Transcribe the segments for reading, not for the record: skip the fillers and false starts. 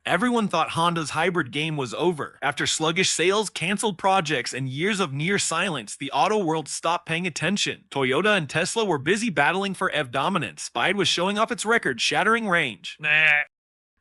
Everyone thought Honda's hybrid game was over. After sluggish sales, canceled projects, and years of near silence, the auto world stopped paying attention. Toyota and Tesla were busy battling for EV dominance. Speed was showing off its record-shattering range.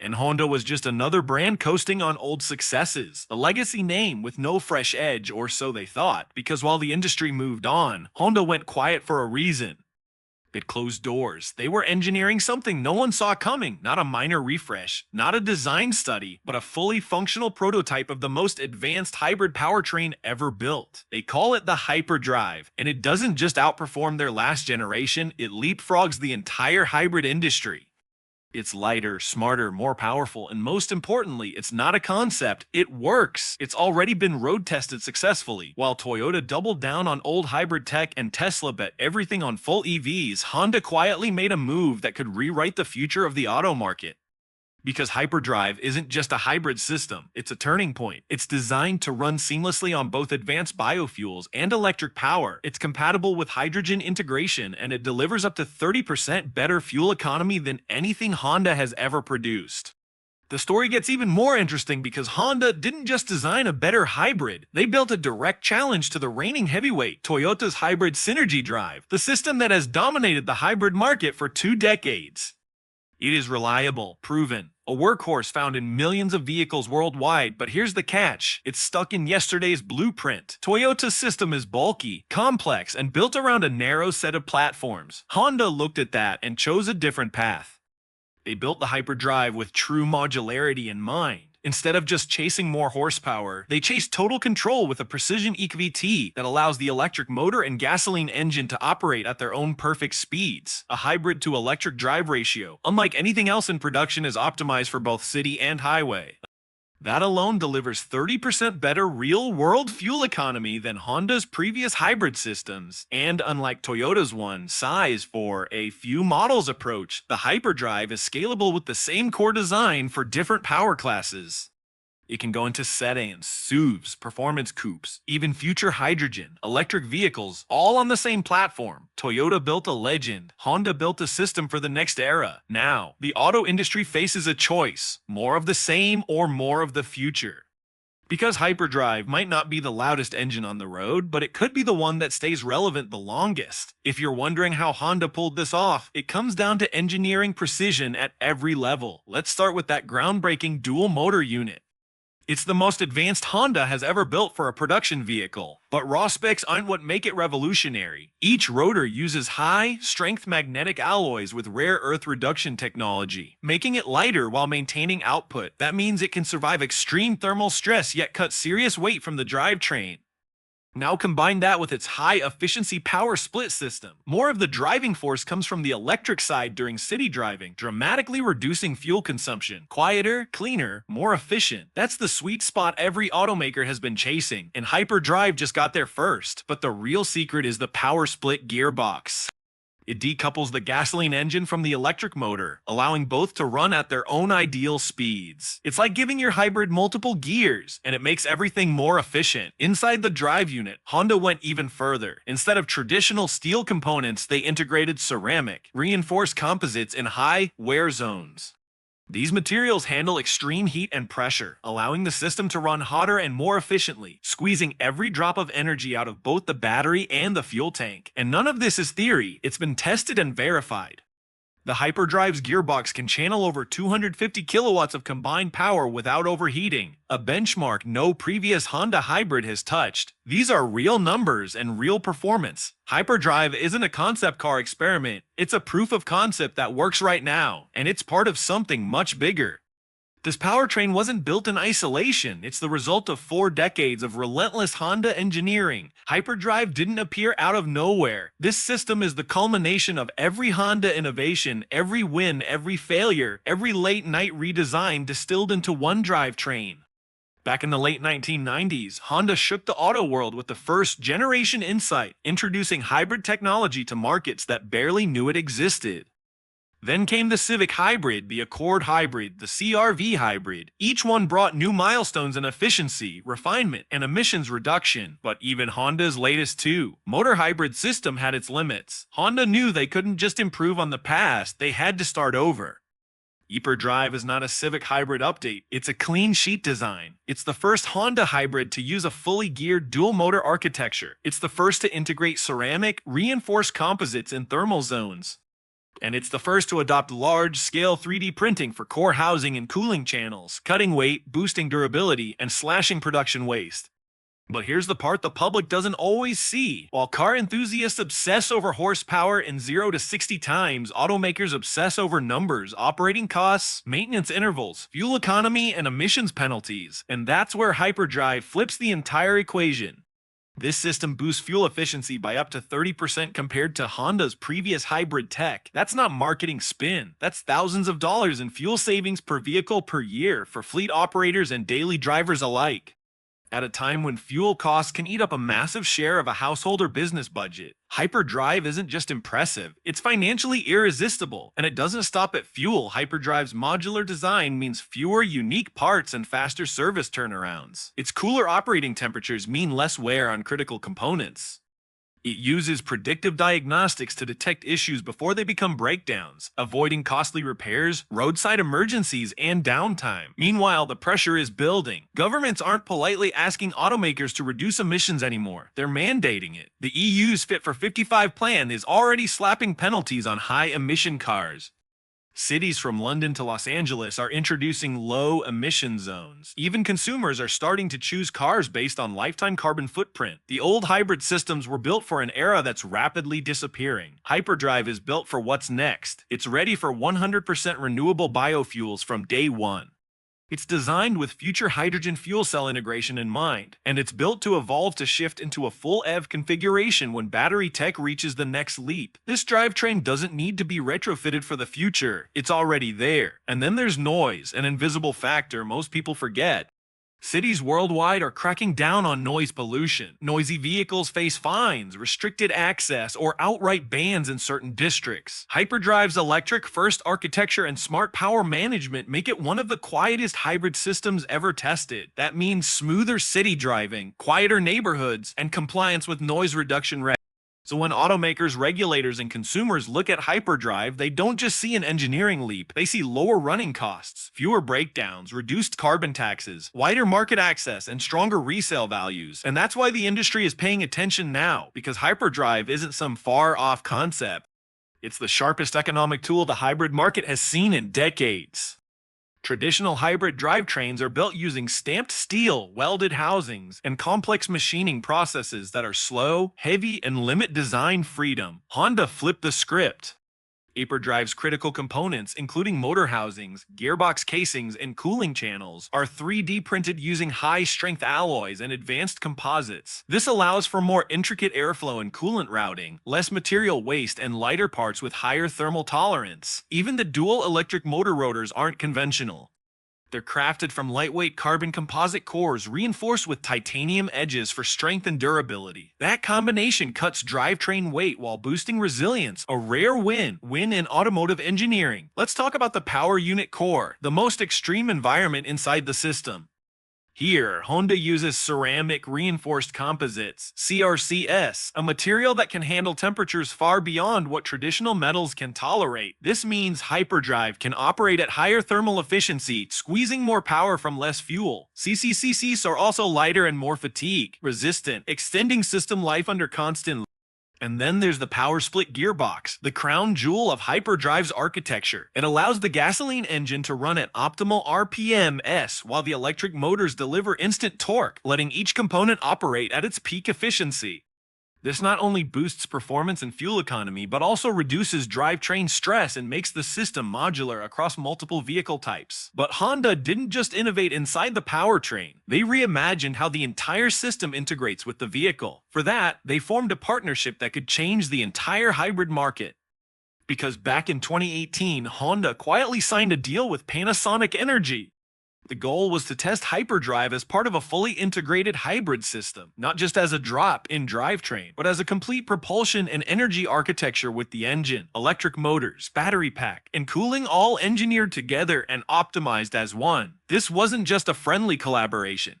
And Honda was just another brand coasting on old successes, a legacy name with no fresh edge, or so they thought, because while the industry moved on, Honda went quiet for a reason. It closed doors. They were engineering something no one saw coming, not a minor refresh, not a design study, but a fully functional prototype of the most advanced hybrid powertrain ever built. They call it the hyperdrive, and it doesn't just outperform their last generation, it leapfrogs the entire hybrid industry. It's lighter, smarter, more powerful, and most importantly, it's not a concept, it works. It's already been road tested successfully. While Toyota doubled down on old hybrid tech and Tesla bet everything on full EVs, Honda quietly made a move that could rewrite the future of the auto market. Because hyperdrive isn't just a hybrid system, it's a turning point. It's designed to run seamlessly on both advanced biofuels and electric power. It's compatible with hydrogen integration, and it delivers up to 30% better fuel economy than anything Honda has ever produced. The story gets even more interesting because Honda didn't just design a better hybrid, they built a direct challenge to the reigning heavyweight, Toyota's hybrid Synergy Drive, the system that has dominated the hybrid market for 2 decades. It is reliable, proven, a workhorse found in millions of vehicles worldwide, but here's the catch. It's stuck in yesterday's blueprint. Toyota's system is bulky, complex, and built around a narrow set of platforms. Honda looked at that and chose a different path. They built the hyperdrive with true modularity in mind. Instead of just chasing more horsepower, they chased total control with a precision EVT that allows the electric motor and gasoline engine to operate at their own perfect speeds. A hybrid to electric drive ratio, unlike anything else in production, is optimized for both city and highway. That alone delivers 30% better real-world fuel economy than Honda's previous hybrid systems. And unlike Toyota's one, size for a few models approach, the hyperdrive is scalable with the same core design for different power classes. It can go into sedans, SUVs, performance coupes, even future hydrogen, electric vehicles, all on the same platform. Toyota built a legend. Honda built a system for the next era. Now, the auto industry faces a choice: more of the same or more of the future. Because hyperdrive might not be the loudest engine on the road, but it could be the one that stays relevant the longest. If you're wondering how Honda pulled this off, it comes down to engineering precision at every level. Let's start with that groundbreaking dual motor unit. It's the most advanced Honda has ever built for a production vehicle. But raw specs aren't what make it revolutionary. Each rotor uses high-strength magnetic alloys with rare earth reduction technology, making it lighter while maintaining output. That means it can survive extreme thermal stress yet cut serious weight from the drivetrain. Now combine that with its high-efficiency power split system. More of the driving force comes from the electric side during city driving, dramatically reducing fuel consumption. Quieter, cleaner, more efficient. That's the sweet spot every automaker has been chasing, and hyperdrive just got there first. But the real secret is the power split gearbox. It decouples the gasoline engine from the electric motor, allowing both to run at their own ideal speeds. It's like giving your hybrid multiple gears, and it makes everything more efficient. Inside the drive unit, Honda went even further. Instead of traditional steel components, they integrated ceramic, reinforced composites in high wear zones. These materials handle extreme heat and pressure, allowing the system to run hotter and more efficiently, squeezing every drop of energy out of both the battery and the fuel tank. And none of this is theory, it's been tested and verified. The hyperdrive's gearbox can channel over 250 kilowatts of combined power without overheating, a benchmark no previous Honda hybrid has touched. These are real numbers and real performance. Hyperdrive isn't a concept car experiment, it's a proof of concept that works right now, and it's part of something much bigger. This powertrain wasn't built in isolation, it's the result of 4 decades of relentless Honda engineering. Hyperdrive didn't appear out of nowhere. This system is the culmination of every Honda innovation, every win, every failure, every late-night redesign distilled into one drivetrain. Back in the late 1990s, Honda shook the auto world with the first-generation Insight, introducing hybrid technology to markets that barely knew it existed. Then came the Civic Hybrid, the Accord Hybrid, the CR-V Hybrid. Each one brought new milestones in efficiency, refinement, and emissions reduction. But even Honda's latest two, motor hybrid system had its limits. Honda knew they couldn't just improve on the past, they had to start over. Hyperdrive is not a Civic hybrid update, it's a clean sheet design. It's the first Honda hybrid to use a fully geared dual-motor architecture. It's the first to integrate ceramic, reinforced composites in thermal zones. And it's the first to adopt large-scale 3D printing for core housing and cooling channels, cutting weight, boosting durability, and slashing production waste. But here's the part the public doesn't always see. While car enthusiasts obsess over horsepower and 0 to 60 times, automakers obsess over numbers, operating costs, maintenance intervals, fuel economy, and emissions penalties. And that's where hyperdrive flips the entire equation. This system boosts fuel efficiency by up to 30% compared to Honda's previous hybrid tech. That's not marketing spin. That's thousands of dollars in fuel savings per vehicle per year for fleet operators and daily drivers alike. At a time when fuel costs can eat up a massive share of a household or business budget, hyperdrive isn't just impressive, it's financially irresistible. And it doesn't stop at fuel. Hyperdrive's modular design means fewer unique parts and faster service turnarounds. Its cooler operating temperatures mean less wear on critical components. It uses predictive diagnostics to detect issues before they become breakdowns, avoiding costly repairs, roadside emergencies, and downtime. Meanwhile, the pressure is building. Governments aren't politely asking automakers to reduce emissions anymore. They're mandating it. The EU's Fit for 55 plan is already slapping penalties on high-emission cars. Cities from London to Los Angeles are introducing low-emission zones. Even consumers are starting to choose cars based on lifetime carbon footprint. The old hybrid systems were built for an era that's rapidly disappearing. Hyperdrive is built for what's next. It's ready for 100% renewable biofuels from day one. It's designed with future hydrogen fuel cell integration in mind, and it's built to evolve to shift into a full EV configuration when battery tech reaches the next leap. This drivetrain doesn't need to be retrofitted for the future, it's already there. And then there's noise, an invisible factor most people forget. Cities worldwide are cracking down on noise pollution. Noisy vehicles face fines, restricted access, or outright bans in certain districts. Hyperdrive's electric-first architecture and smart power management make it one of the quietest hybrid systems ever tested. That means smoother city driving, quieter neighborhoods, and compliance with noise reduction regs. So when automakers, regulators, and consumers look at hyperdrive, they don't just see an engineering leap, they see lower running costs, fewer breakdowns, reduced carbon taxes, wider market access, and stronger resale values. And that's why the industry is paying attention now, because hyperdrive isn't some far-off concept. It's the sharpest economic tool the hybrid market has seen in decades. Traditional hybrid drivetrains are built using stamped steel, welded housings, and complex machining processes that are slow, heavy, and limit design freedom. Honda flipped the script. Hyperdrive's critical components, including motor housings, gearbox casings, and cooling channels, are 3D printed using high-strength alloys and advanced composites. This allows for more intricate airflow and coolant routing, less material waste, and lighter parts with higher thermal tolerance. Even the dual electric motor rotors aren't conventional. They're crafted from lightweight carbon composite cores reinforced with titanium edges for strength and durability. That combination cuts drivetrain weight while boosting resilience, a rare win in automotive engineering. Let's talk about the power unit core, the most extreme environment inside the system. Here, Honda uses ceramic reinforced composites, CRCS, a material that can handle temperatures far beyond what traditional metals can tolerate. This means hyperdrive can operate at higher thermal efficiency, squeezing more power from less fuel. CCCCs are also lighter and more fatigue resistant, extending system life under constant. And then there's the power split gearbox, the crown jewel of hyperdrive's architecture. It allows the gasoline engine to run at optimal RPMs while the electric motors deliver instant torque, letting each component operate at its peak efficiency. This not only boosts performance and fuel economy, but also reduces drivetrain stress and makes the system modular across multiple vehicle types. But Honda didn't just innovate inside the powertrain. They reimagined how the entire system integrates with the vehicle. For that, they formed a partnership that could change the entire hybrid market. Because back in 2018, Honda quietly signed a deal with Panasonic Energy. The goal was to test hyperdrive as part of a fully integrated hybrid system, not just as a drop-in drivetrain, but as a complete propulsion and energy architecture with the engine, electric motors, battery pack, and cooling all engineered together and optimized as one. This wasn't just a friendly collaboration.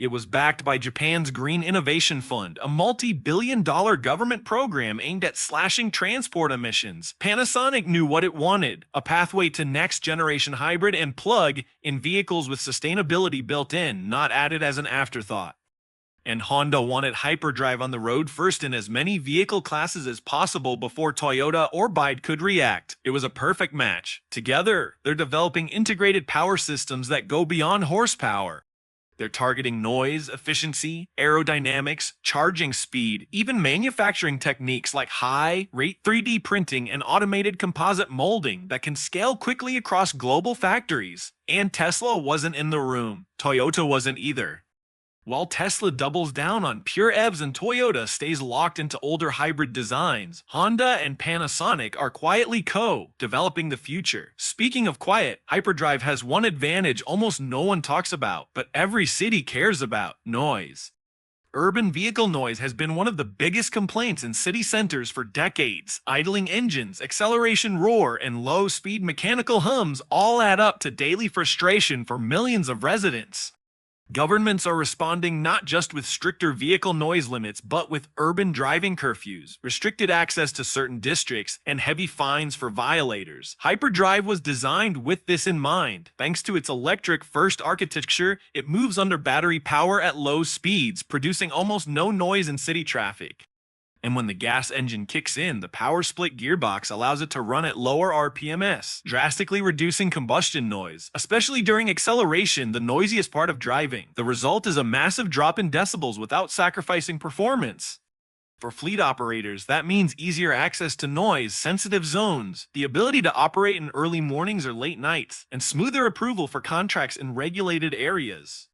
It was backed by Japan's Green Innovation Fund, a multi-billion-dollar government program aimed at slashing transport emissions. Panasonic knew what it wanted, a pathway to next-generation hybrid and plug-in vehicles with sustainability built in, not added as an afterthought. And Honda wanted hyperdrive on the road first in as many vehicle classes as possible before Toyota or BYD could react. It was a perfect match. Together, they're developing integrated power systems that go beyond horsepower. They're targeting noise, efficiency, aerodynamics, charging speed, even manufacturing techniques like high-rate 3D printing and automated composite molding that can scale quickly across global factories. And Tesla wasn't in the room. Toyota wasn't either. While Tesla doubles down on pure EVs and Toyota stays locked into older hybrid designs, Honda and Panasonic are quietly co-developing the future. Speaking of quiet, hyperdrive has one advantage almost no one talks about, but every city cares about: noise. Urban vehicle noise has been one of the biggest complaints in city centers for decades. Idling engines, acceleration roar, and low-speed mechanical hums all add up to daily frustration for millions of residents. Governments are responding not just with stricter vehicle noise limits, but with urban driving curfews, restricted access to certain districts, and heavy fines for violators. Hyperdrive was designed with this in mind. Thanks to its electric-first architecture, it moves under battery power at low speeds, producing almost no noise in city traffic. And when the gas engine kicks in, the power split gearbox allows it to run at lower RPMs, drastically reducing combustion noise, especially during acceleration, the noisiest part of driving. The result is a massive drop in decibels without sacrificing performance. For fleet operators, that means easier access to noise-sensitive zones, the ability to operate in early mornings or late nights, and smoother approval for contracts in regulated areas.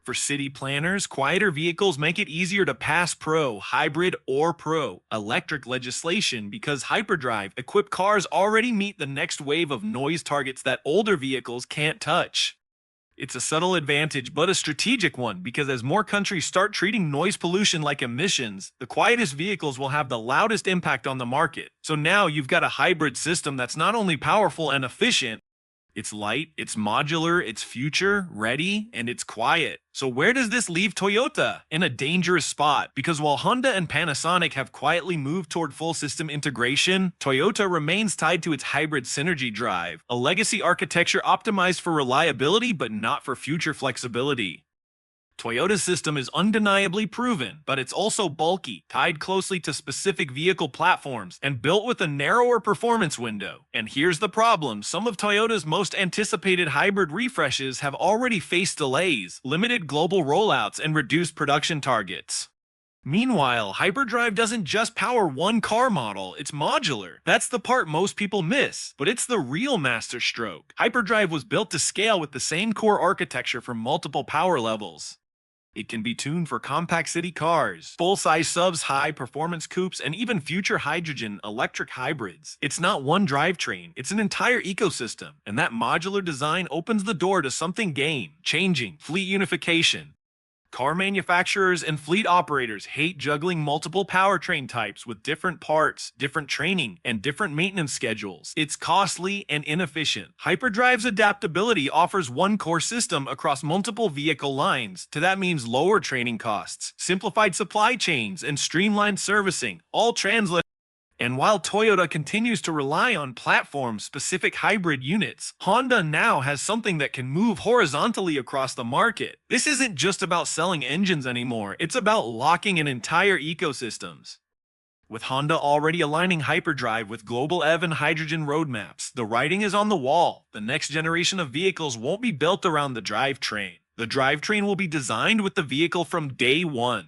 For city planners, quieter vehicles make it easier to pass pro, hybrid, or pro electric legislation because hyperdrive-equipped cars already meet the next wave of noise targets that older vehicles can't touch. It's a subtle advantage, but a strategic one, because as more countries start treating noise pollution like emissions, the quietest vehicles will have the loudest impact on the market. So now you've got a hybrid system that's not only powerful and efficient, it's light, it's modular, it's future-ready, and it's quiet. So where does this leave Toyota? In a dangerous spot, because while Honda and Panasonic have quietly moved toward full system integration, Toyota remains tied to its hybrid synergy drive, a legacy architecture optimized for reliability but not for future flexibility. Toyota's system is undeniably proven, but it's also bulky, tied closely to specific vehicle platforms, and built with a narrower performance window. And here's the problem: some of Toyota's most anticipated hybrid refreshes have already faced delays, limited global rollouts, and reduced production targets. Meanwhile, hyperdrive doesn't just power one car model, it's modular. That's the part most people miss, but it's the real masterstroke. Hyperdrive was built to scale with the same core architecture for multiple power levels. It can be tuned for compact city cars, full-size subs, high-performance coupes, and even future hydrogen-electric hybrids. It's not one drivetrain, it's an entire ecosystem, and that modular design opens the door to something game-changing: fleet unification. Car manufacturers and fleet operators hate juggling multiple powertrain types with different parts, different training, and different maintenance schedules. It's costly and inefficient. Hyperdrive's adaptability offers one core system across multiple vehicle lines. That means lower training costs, simplified supply chains, and streamlined servicing, all translate. And while Toyota continues to rely on platform-specific hybrid units, Honda now has something that can move horizontally across the market. This isn't just about selling engines anymore, it's about locking in entire ecosystems. With Honda already aligning hyperdrive with global EV and hydrogen roadmaps, the writing is on the wall. The next generation of vehicles won't be built around the drivetrain. The drivetrain will be designed with the vehicle from day one.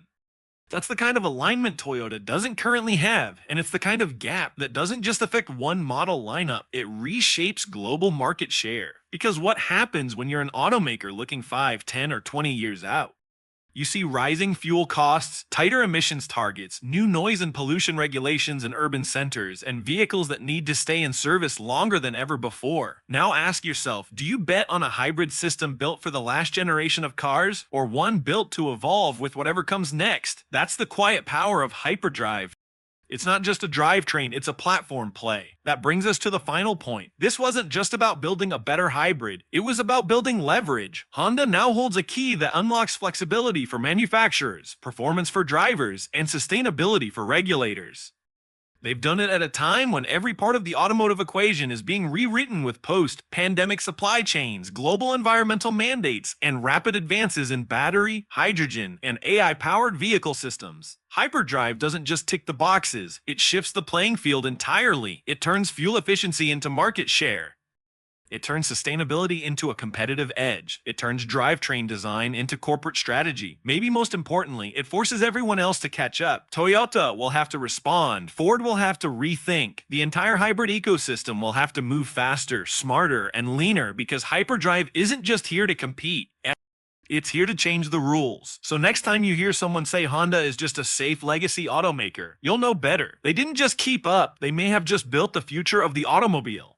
That's the kind of alignment Toyota doesn't currently have, and it's the kind of gap that doesn't just affect one model lineup, it reshapes global market share. Because what happens when you're an automaker looking 5, 10, or 20 years out? You see rising fuel costs, tighter emissions targets, new noise and pollution regulations in urban centers, and vehicles that need to stay in service longer than ever before. Now ask yourself, do you bet on a hybrid system built for the last generation of cars, or one built to evolve with whatever comes next? That's the quiet power of hyperdrive. It's not just a drivetrain, it's a platform play. That brings us to the final point. This wasn't just about building a better hybrid, it was about building leverage. Honda now holds a key that unlocks flexibility for manufacturers, performance for drivers, and sustainability for regulators. They've done it at a time when every part of the automotive equation is being rewritten with post-pandemic supply chains, global environmental mandates, and rapid advances in battery, hydrogen, and AI-powered vehicle systems. Hyperdrive doesn't just tick the boxes, it shifts the playing field entirely. It turns fuel efficiency into market share. It turns sustainability into a competitive edge. It turns drivetrain design into corporate strategy. Maybe most importantly, it forces everyone else to catch up. Toyota will have to respond. Ford will have to rethink. The entire hybrid ecosystem will have to move faster, smarter, and leaner because hyperdrive isn't just here to compete. It's here to change the rules. So next time you hear someone say Honda is just a safe legacy automaker, you'll know better. They didn't just keep up, they may have just built the future of the automobile.